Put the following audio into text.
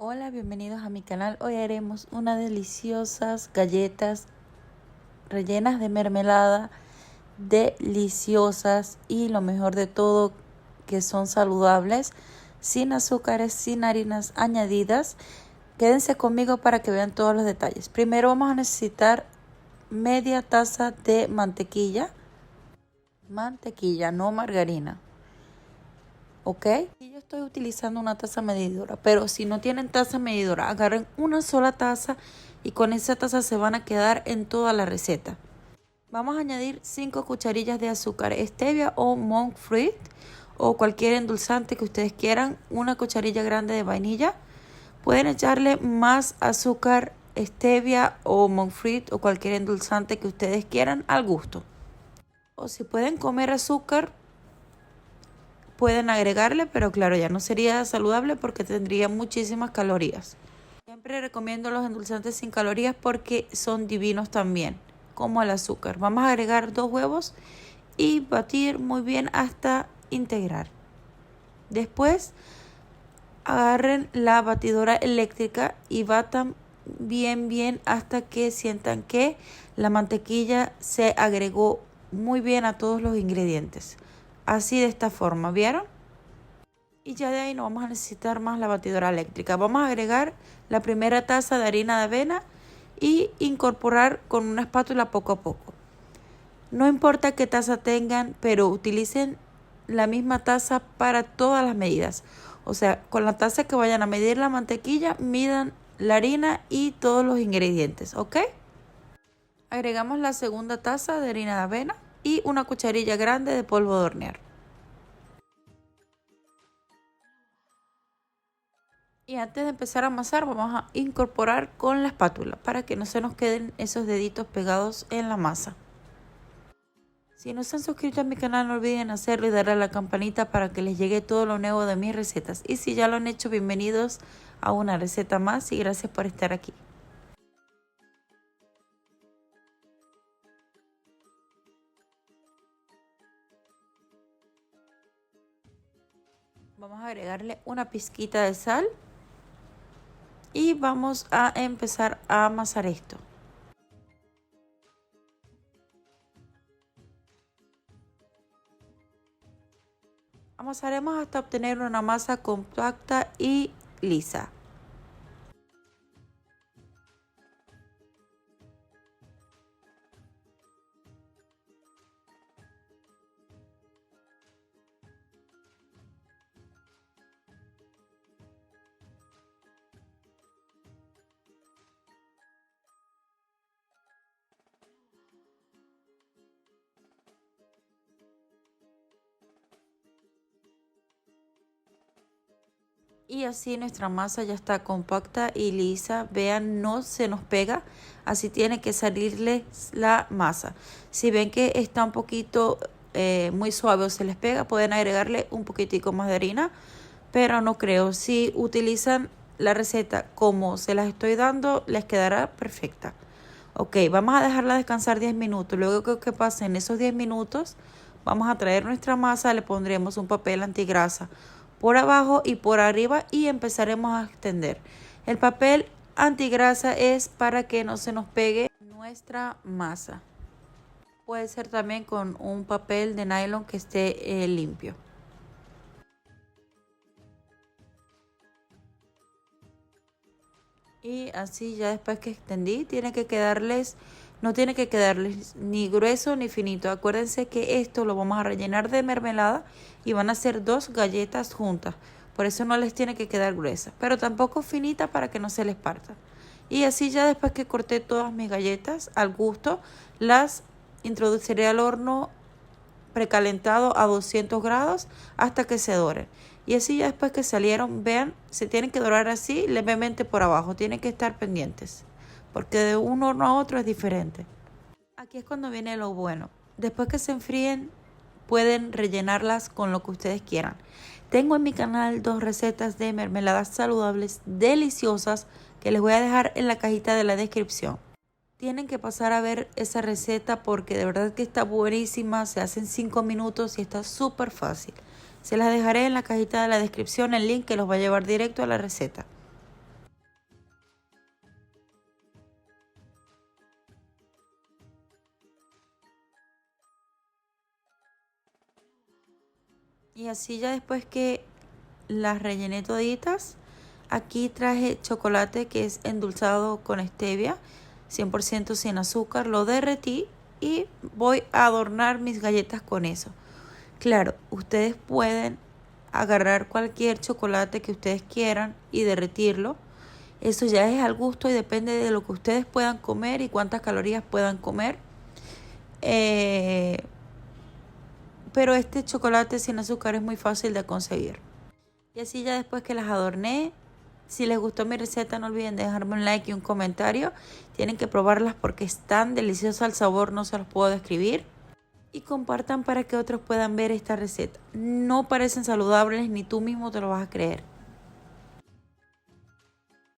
Hola, bienvenidos a mi canal. Hoy haremos unas deliciosas galletas rellenas de mermelada, deliciosas y lo mejor de todo que son saludables, sin azúcares, sin harinas añadidas. Quédense conmigo para que vean todos los detalles. Primero vamos a necesitar media taza de mantequilla, no margarina. ¿Ok? Y yo estoy utilizando una taza medidora, pero si no tienen taza medidora, agarren una sola taza y con esa taza se van a quedar en toda la receta. Vamos a añadir 5 cucharillas de azúcar stevia o monk fruit o cualquier endulzante que ustedes quieran, una cucharilla grande de vainilla. Pueden echarle más azúcar stevia o monk fruit o cualquier endulzante que ustedes quieran al gusto. O si pueden comer azúcar, pueden agregarle, pero claro, ya no sería saludable porque tendría muchísimas calorías. Siempre recomiendo los endulzantes sin calorías porque son divinos también, como el azúcar. Vamos a agregar 2 huevos y batir muy bien hasta integrar. Después agarren la batidora eléctrica y batan bien hasta que sientan que la mantequilla se agregó muy bien a todos los ingredientes. Así de esta forma, ¿vieron? Y ya de ahí no vamos a necesitar más la batidora eléctrica. Vamos a agregar la primera taza de harina de avena y incorporar con una espátula poco a poco. No importa qué taza tengan, pero utilicen la misma taza para todas las medidas. O sea, con la taza que vayan a medir la mantequilla, midan la harina y todos los ingredientes, ¿ok? Agregamos la segunda taza de harina de avena y una cucharilla grande de polvo de hornear. Y antes de empezar a amasar, vamos a incorporar con la espátula para que no se nos queden esos deditos pegados en la masa. Si no se han suscrito a mi canal, no olviden hacerlo y darle a la campanita para que les llegue todo lo nuevo de mis recetas. Y si ya lo han hecho, bienvenidos a una receta más y gracias por estar aquí. Vamos a agregarle una pizquita de sal y vamos a empezar a amasar esto. Amasaremos hasta obtener una masa compacta y lisa. Y así nuestra masa ya está compacta y lisa. Vean, no se nos pega. Así tiene que salirles la masa. Si ven que está un poquito muy suave o se les pega, pueden agregarle un poquitico más de harina. Pero no creo. Si utilizan la receta como se las estoy dando, les quedará perfecta. Ok, vamos a dejarla descansar 10 minutos. Luego que pasen esos 10 minutos, vamos a traer nuestra masa, le pondremos un papel antigrasa por abajo y por arriba y empezaremos a extender. El papel antigrasa es para que no se nos pegue nuestra masa. Puede ser también con un papel de nylon que esté limpio. Y así ya después que extendí, no tiene que quedarles ni grueso ni finito. Acuérdense que esto lo vamos a rellenar de mermelada y van a ser 2 galletas juntas. Por eso no les tiene que quedar gruesa, pero tampoco finita para que no se les parta. Y así ya después que corté todas mis galletas al gusto, las introduciré al horno precalentado a 200 grados hasta que se doren. Y así ya después que salieron, vean, se tienen que dorar así levemente por abajo. Tienen que estar pendientes, porque de un horno a otro es diferente. Aquí es cuando viene lo bueno. Después que se enfríen, pueden rellenarlas con lo que ustedes quieran. Tengo en mi canal 2 recetas de mermeladas saludables, deliciosas, que les voy a dejar en la cajita de la descripción. Tienen que pasar a ver esa receta porque de verdad que está buenísima, se hace en 5 minutos y está súper fácil. Se las dejaré en la cajita de la descripción el link que los va a llevar directo a la receta. Y así ya después que las rellené toditas, aquí traje chocolate que es endulzado con stevia, 100% sin azúcar, lo derretí y voy a adornar mis galletas con eso. Claro, ustedes pueden agarrar cualquier chocolate que ustedes quieran y derretirlo. Eso ya es al gusto y depende de lo que ustedes puedan comer y cuántas calorías puedan comer. Pero este chocolate sin azúcar es muy fácil de conseguir. Y así ya después que las adorné, si les gustó mi receta no olviden dejarme un like y un comentario. Tienen que probarlas porque es tan deliciosa el sabor, no se los puedo describir. Y compartan para que otros puedan ver esta receta. No parecen saludables ni tú mismo te lo vas a creer.